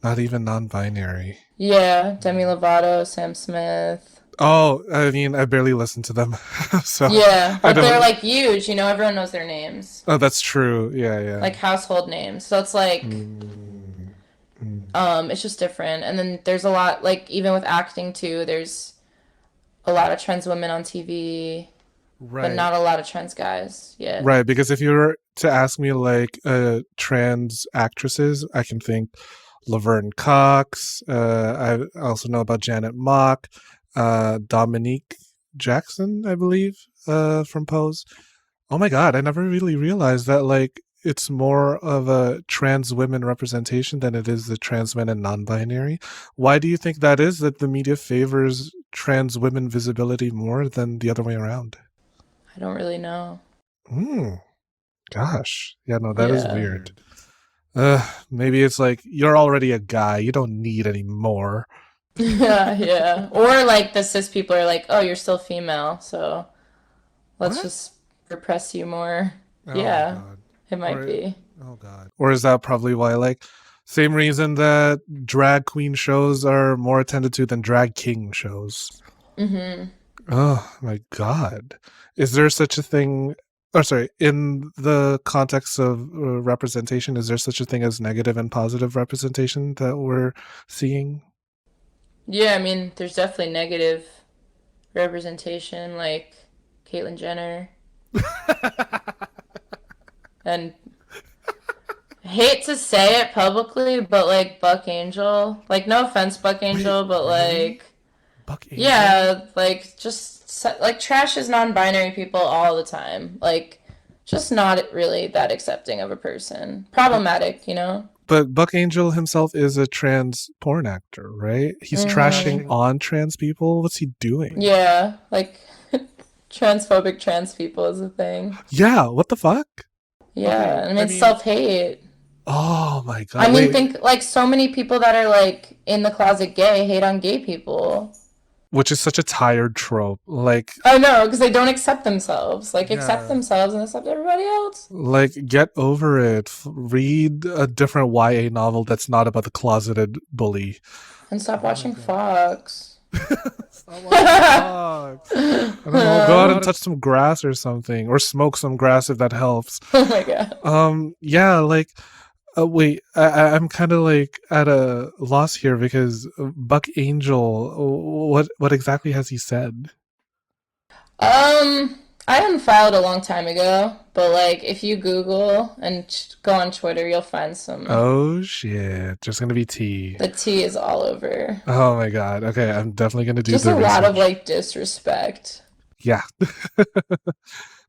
not even non-binary. Yeah, Demi Lovato, Sam Smith. Oh, I mean, I barely listen to them, so Yeah, I but they're don't. like huge, everyone knows their names. Oh, that's true. Yeah, yeah. Like household names. So it's like Mm, mm. it's just different. And then there's a lot like even with acting too, there's a lot of trans women on TV, but Right, not a lot of trans guys yet. right. Because if you were to ask me, like, trans actresses, I can think Laverne Cox. I also know about Janet Mock, Dominique Jackson, I believe, from Pose. Oh my God, I never really realized that, like, it's more of a trans women representation than it is the trans men and non-binary. Why do you think that is, that the media favors trans women visibility more than the other way around? I don't really know. Hmm. Gosh. Yeah, no, that is Yeah. weird. Maybe it's like you're already a guy, you don't need any more. Yeah, yeah. Or like the cis people are like, "Oh, you're still female, so let's What? just repress you more." Oh my Yeah, God. it might Or be. Oh God. Or is that probably why, like, same reason that drag queen shows are more attended to than drag king shows? Mm-hmm. Oh my God. Is there such a thing? Oh, sorry. In the context of representation, is there such a thing as negative and positive representation that we're seeing? Yeah, I mean, there's definitely negative representation, like Caitlyn Jenner, and I hate to say it publicly, but like Buck Angel. Like, no offense, Buck Wait, Angel, but really? like, Buck Angel? yeah, like just like trashes non-binary people all the time. Like, just not really that accepting of a person. But Problematic, you know? Buck Angel himself is a trans porn actor, right? He's trashing Mm-hmm. on trans people. What's he doing? Yeah, like transphobic trans people is a thing. Yeah, what the fuck? Okay, Yeah, I mean, I it's mean, self-hate. oh my I God. mean, Wait, think like so many people that are like in the closet gay hate on gay people. which is such a tired trope. Like, I know, because they don't accept themselves. Like, accept yeah. themselves and accept everybody else. Like, get over it. Read a different YA novel that's not about the closeted bully. And stop Oh my watching God. Fox. Stop watching Fox. I don't know. Go out and touch some grass or something, or smoke some grass if that helps. Oh my god. Yeah, like, wait, I'm kind of like at a loss here because Buck Angel, what exactly has he said? I unfiled a long time ago, but like if you Google and go on Twitter, you'll find some. Oh shit, there's gonna be tea. The tea is all over. Oh my God. Okay, I'm definitely gonna do Just the a lot of research. like disrespect. Yeah.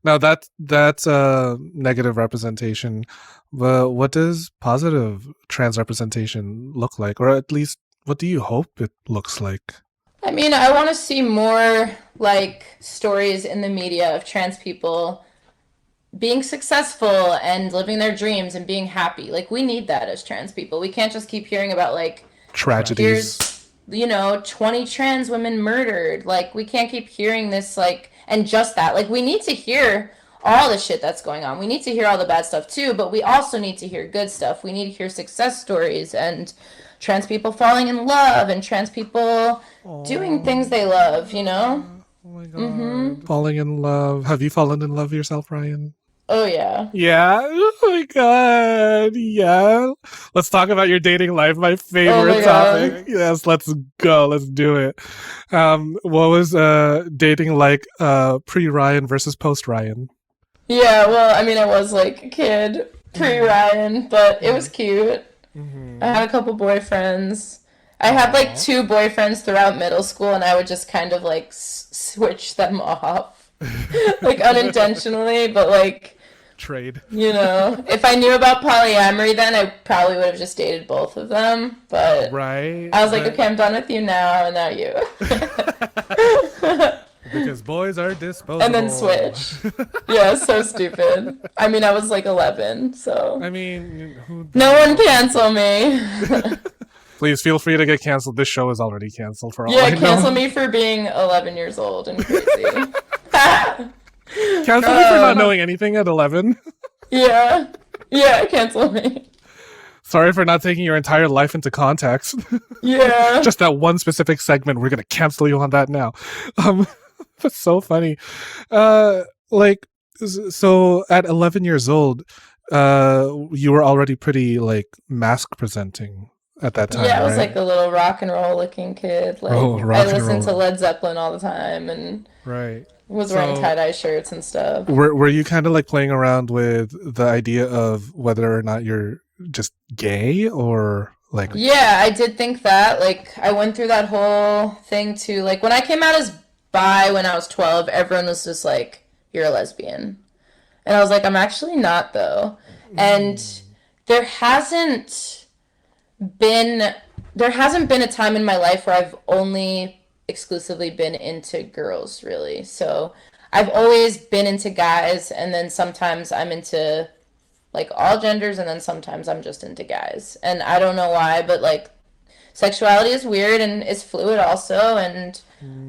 Now that's a negative representation. But what does positive trans representation look like, or at least what do you hope it looks like? I mean, I want to see more like stories in the media of trans people being successful and living their dreams and being happy. Like we need that as trans people. We can't just keep hearing about like Tragedies. here's 20 trans women murdered. Like we can't keep hearing this like and just that. Like we need to hear all the shit that's going on. We need to hear all the bad stuff too, but we also need to hear good stuff. We need to hear success stories and trans people falling in love and trans people doing things they love, you know? Oh my God. Falling in love. Have you fallen in love yourself, Ryan? Oh yeah. Yeah. Oh my God. Yeah. Let's talk about your dating life, my Oh favorite my topic. god. Yes, let's go. Let's do it. What was dating like pre Ryan versus post Ryan? Yeah, well, I mean, I was like a kid pre Ryan, but it was cute. I Mm-hmm. had a couple boyfriends. I had like Aw. two boyfriends throughout middle school, and I would just kind of like switch them off, like unintentionally, but like, Trade. if I knew about polyamory then, I probably would have just dated both of them. But Right? I was like, okay, I'm done with you now, and now you. Because boys are And then disposable. switch. Yeah, so stupid. I mean, I was like 11, so. I mean, who No one cancel me. Please feel free to get canceled. This show is already canceled for all Yeah, I cancel know. me for being 11 years old and crazy. Cancel me for not knowing anything at 11. Yeah. Yeah, cancel me. Sorry for not taking your entire life into context. Yeah. Just that one specific segment. We're gonna cancel you on that now. Um, that's so funny. Like, so at 11 years old, you were already pretty like mask presenting at that time, Yeah, I was right? like a little rock and roll looking kid. Oh, Like, I rock and listened to roll. Led Zeppelin all the time and Right. was wearing So, tie-dye shirts and stuff. were you kind of like playing around with the idea of whether or not you're just gay or like? Yeah, I did think that. Like, I went through that whole thing too. Like, when I came out as bi when I was 12, everyone was just like, you're a lesbian. And I was like, I'm actually not, though. And there hasn't been there hasn't been a time in my life where I've only exclusively been into girls, really. So I've always been into guys, and then sometimes I'm into like all genders, and then sometimes I'm just into guys. And I don't know why, but like sexuality is weird and is fluid also, and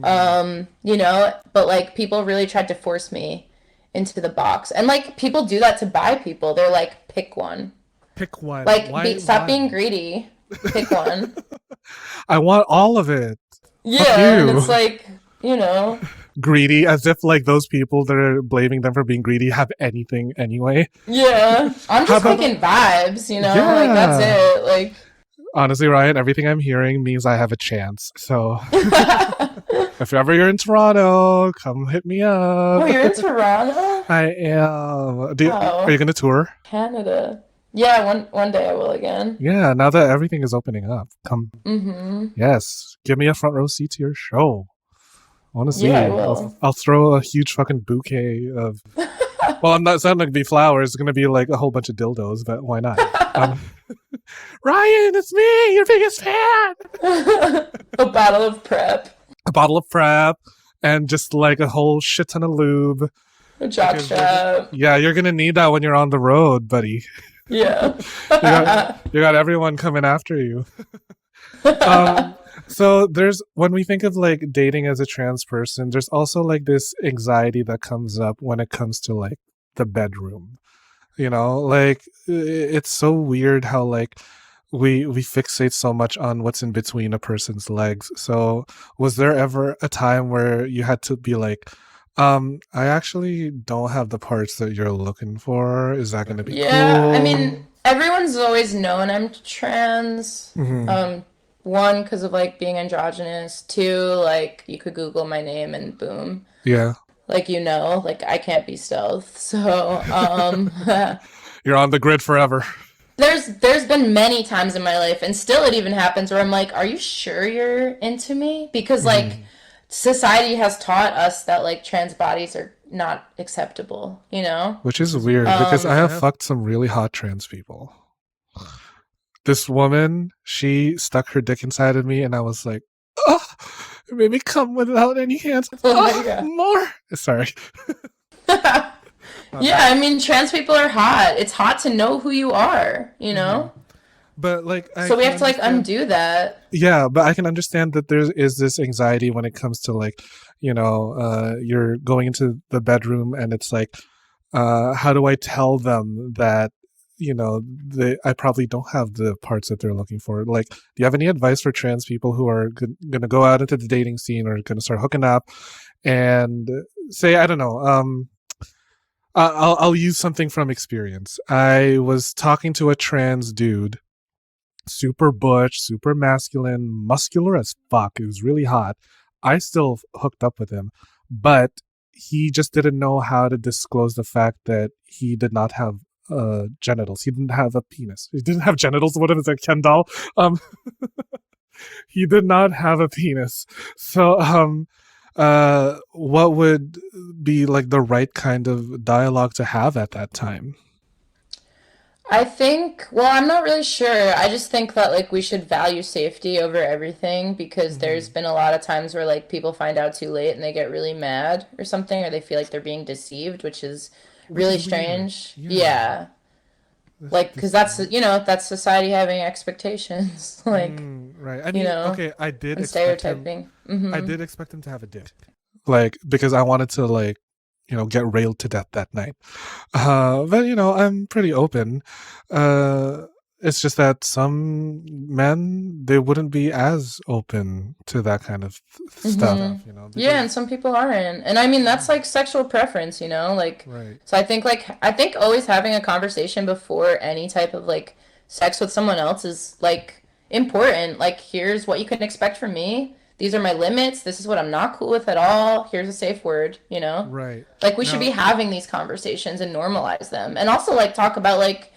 but like people really tried to force me into the box. And like people do that to buy people. They're like, pick one. Pick one. Like, Why? stop Why? being greedy. Pick one. I want all of it. Fuck Yeah, and you. it's like, you know, Greedy, as if like those people that are blaming them for being greedy have anything anyway. yeah. I'm How just about picking vibes, you know, like that's yeah? it. Like, Honestly, Ryan, everything I'm hearing means I have a chance. So if ever you're in Toronto, come hit me oh, up. you're in Toronto? I am. Are Oh, you gonna tour? Canada. Yeah, one day I will again. Yeah, now that everything is opening up, come. Mm-hmm. Yes, give me a front row seat to your show. I want to Yeah, I see. will. I'll throw a huge fucking bouquet of. Well, I'm not. It's not going to be flowers. It's going to be like a whole bunch of dildos. But why not? Um, Ryan, it's me, your biggest fan. A bottle of prep, A bottle of prep and just like a whole shit ton of lube. a jock Because strap. yeah, you're gonna need that when you're on the road, buddy. Yeah. You got everyone coming after you. Um, so there's when we think of like dating as a trans person, there's also like this anxiety that comes up when it comes to like the bedroom. You know, like it's so weird how like we fixate so much on what's in between a person's legs. So was there ever a time where you had to be like, I actually don't have the parts that you're looking for. Is that gonna be Yeah, I cool? mean, everyone's always known I'm trans. Hmm. One, because of like being androgynous. Two, like you could Google my name and boom. Yeah. Like like I can't be stealth. So, You're on the grid forever. there's been many times in my life, and still it even happens where I'm like, are you sure you're into me? Because like Mhm. society has taught us that like trans bodies are not acceptable, you know? Which is weird because I have fucked some really hot trans people. This woman, she stuck her dick inside of me and I was like, oh, it made me come without any hands. Oh my Oh, God. more. Sorry. Yeah, I mean, trans people are hot. It's hot to know who you are, you know? But like, I So we can have to like understand. undo that. Yeah, but I can understand that there is this anxiety when it comes to like, you're going into the bedroom and it's like, how do I tell them that, I probably don't have the parts that they're looking for? Like, do you have any advice for trans people who are going to go out into the dating scene or going to start hooking up and say, I don't know, I'll use something from experience. I was talking to a trans dude, super butch, super masculine, muscular as fuck. It was really hot. I still hooked up with him, but he just didn't know how to disclose the fact that he did not have genitals. He didn't have a penis. He didn't have genitals. What is it, Ken doll? Um, he did not have a penis. So, what would be like the right kind of dialogue to have at that time? I think, well, I'm not really sure. I just think that like we should value safety over everything because there's Mhm. been a lot of times where like people find out too late and they get really mad or something or they feel like they're being deceived, which is Which really is weird. strange. Yeah. Yeah. This, Like, because this that's, that's society having expectations, like, right. I mean, okay, and stereotyping. I Mm-hmm. did expect him to have a dick. Like, because I wanted to like, get railed to death that night. But I'm pretty open. Uh, it's just that some men they wouldn't be as open to that kind of stuff, Mm-hmm. Yeah, and because some people aren't. And I mean, that's like sexual preference, like, right. so I think always having a conversation before any type of like sex with someone else is like important. Like, here's what you can expect from me. These are my limits. This is what I'm not cool with at all. Here's a safe word. Right. Like, we should be Now, having these conversations and normalize them. And also, like, talk about like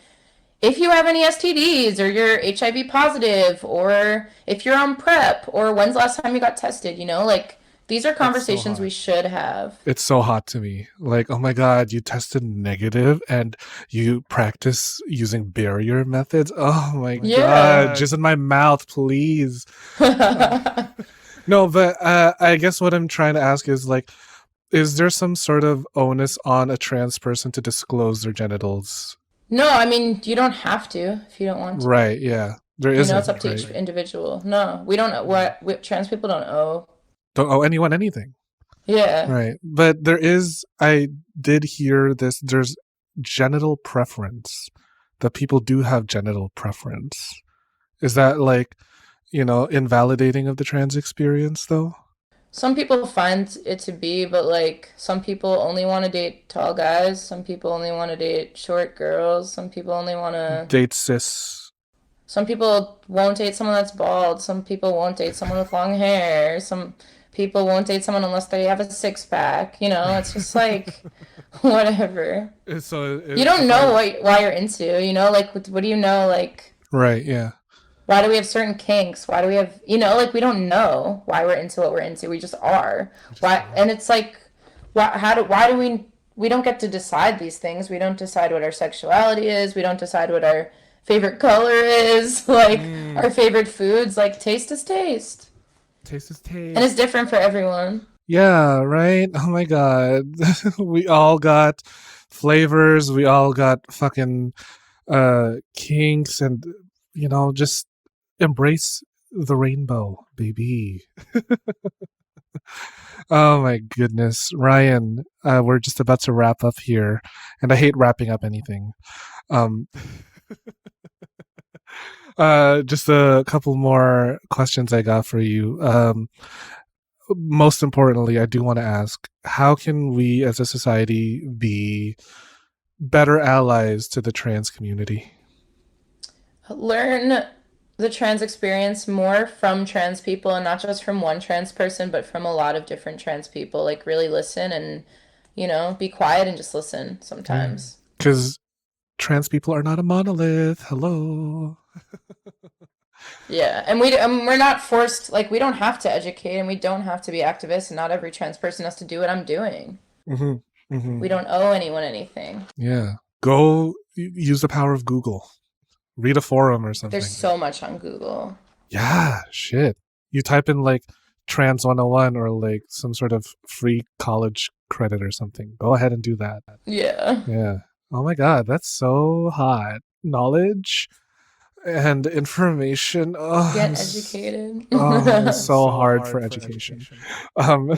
if you have any STDs or you're HIV positive or if you're on PrEP or when's the last time you got tested, like these are it's so conversations we hot. should have. It's so hot to me. Like, oh my God, you tested negative and you practice using barrier methods. Oh my God, Yeah. just in my mouth, please. Uh, no, but I guess what I'm trying to ask is like, is there some sort of onus on a trans person to disclose their genitals? No, I mean, you don't have to if you don't want to. Right, yeah. There It's up isn't, to right? each individual. No, we don't know Mm. what trans people don't owe. Don't owe anyone anything. Yeah. Right. But I did hear this, there's genital preference, that people do have genital preference. Is that like, invalidating of the trans experience though? Some people find it to be, but like some people only want to date tall guys, some people only want to date short girls, Date cis. some people won't date someone that's bald, some people won't date someone with long hair, some people won't date someone unless they have a six pack. It's just like whatever. So You don't if know I why you're into, like what do you know, like right, yeah. why do we have certain kinks? Why do we have, like we don't know why we're into what we're into. We just are. Why? And it's like, why do we don't get to decide these things. We don't decide what our sexuality is. We don't decide what our favorite color is, like our favorite foods. Like taste is taste. Taste is And it's taste. different for everyone. Yeah, right? Oh my god. We all got flavors, we all got fucking kinks, and just embrace the rainbow, baby. Oh my goodness. Ryan, we're just about to wrap up here, and I hate wrapping up anything. Um just a couple more questions I got for you. Most importantly, I do want to ask, how can we as a society be better allies to the trans community? Learn the trans experience more from trans people and not just from one trans person, but from a lot of different trans people. Like really listen and, be quiet and just listen Yeah. sometimes. Because trans people are not a monolith. Hello. Yeah, and we're not forced, like we don't have to educate and we don't have to be activists and not every trans person has to do what I'm doing. Hmm. Hmm. We don't owe anyone anything. Yeah. Go use the power of Google. Read a forum or There's something. so much on Google. Yeah, shit. You type in like trans 101 or like some sort of free college credit or something. Go ahead and do that. Yeah. Yeah. Oh my god, that's so hot. Knowledge and information. Get educated. I'm so hard for education. Um,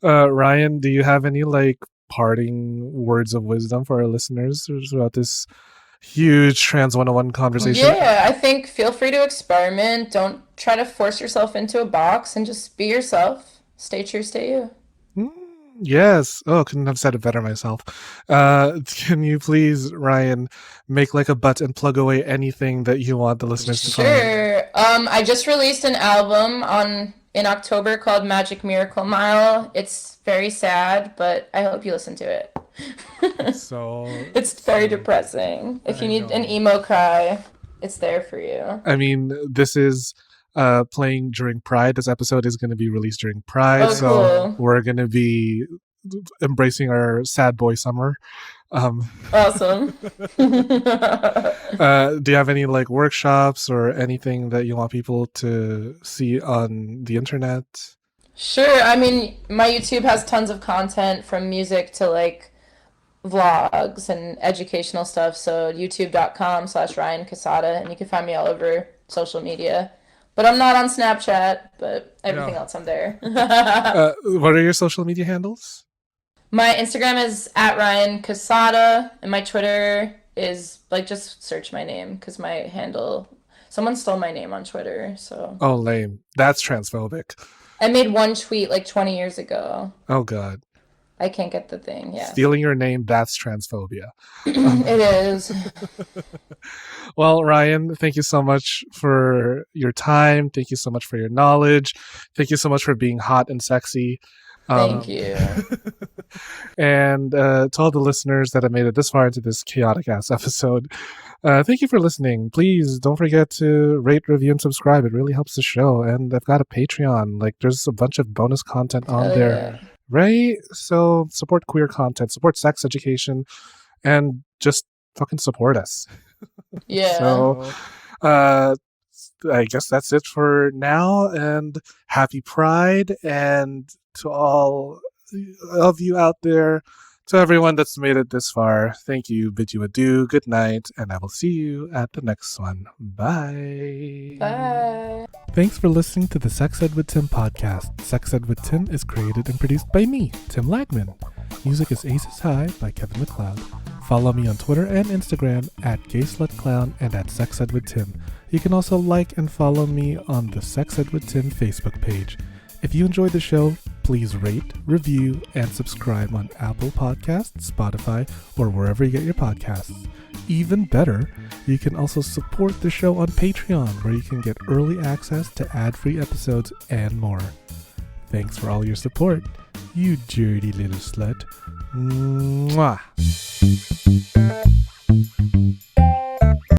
Ryan, do you have any like parting words of wisdom for our listeners throughout this huge Trans 101 conversation? Yeah, I think feel free to experiment. Don't try to force yourself into a box and just be yourself. Stay true, stay you. Mm, yes. Oh, couldn't have said it better myself. Can you please, Ryan, make like a button and plug away anything that you want the listeners to find? Sure. I just released an album in October called Magic Miracle Mile. It's very sad, but I hope you listen to it. So It's very depressing. If you need an emo cry, it's there for you. I mean, this is playing during Pride. This episode is going to be released during Pride, Oh, so cool. we're going to be embracing our sad boy summer. Awesome. Do you have any like workshops or anything that you want people to see on the internet? Sure. I mean, my YouTube has tons of content from music to like vlogs and educational stuff. So youtube.com/Ryan Cassata, and you can find me all over social media. But I'm not on Snapchat, but everything else I'm there. What are your social media handles? My Instagram is @Ryan Cassata, and my Twitter is like just search my name because my handle, someone stole my name on Twitter. So Oh, lame. That's transphobic. I made one tweet like 20 years ago. Oh, God. I can't get the thing. Yeah, Stealing your name, that's transphobia. it is. Well, Ryan, thank you so much for your time. Thank you so much for your knowledge. Thank you so much for being hot and sexy. Thank you. And to all the listeners that have made it this far into this chaotic ass episode, thank you for listening. Please don't forget to rate, review, and subscribe. It really helps the show. And I've got a Patreon. Like, there's a bunch of bonus content on Hell there. yeah. Right? So support queer content, support sex education, and just fucking support us. Yeah. So I guess that's it for now, and happy Pride, and to all of you out there, To everyone that's made it this far, thank you, bid you adieu, good night, and I will see you at the next one. Bye. Bye. Thanks for listening to the Sex Ed with Tim podcast. Sex Ed with Tim is created and produced by me, Tim Lagman. Music is Aces High by Kevin MacLeod. Follow me on Twitter and Instagram at GaySlutClown and at Sex Ed with Tim. You can also like and follow me on the Sex Ed with Tim Facebook page. If you enjoyed the show, please rate, review, and subscribe on Apple Podcasts, Spotify, or wherever you get your podcasts. Even better, you can also support the show on Patreon, where you can get early access to ad-free episodes and more. Thanks for all your support, you dirty little slut. Mwah.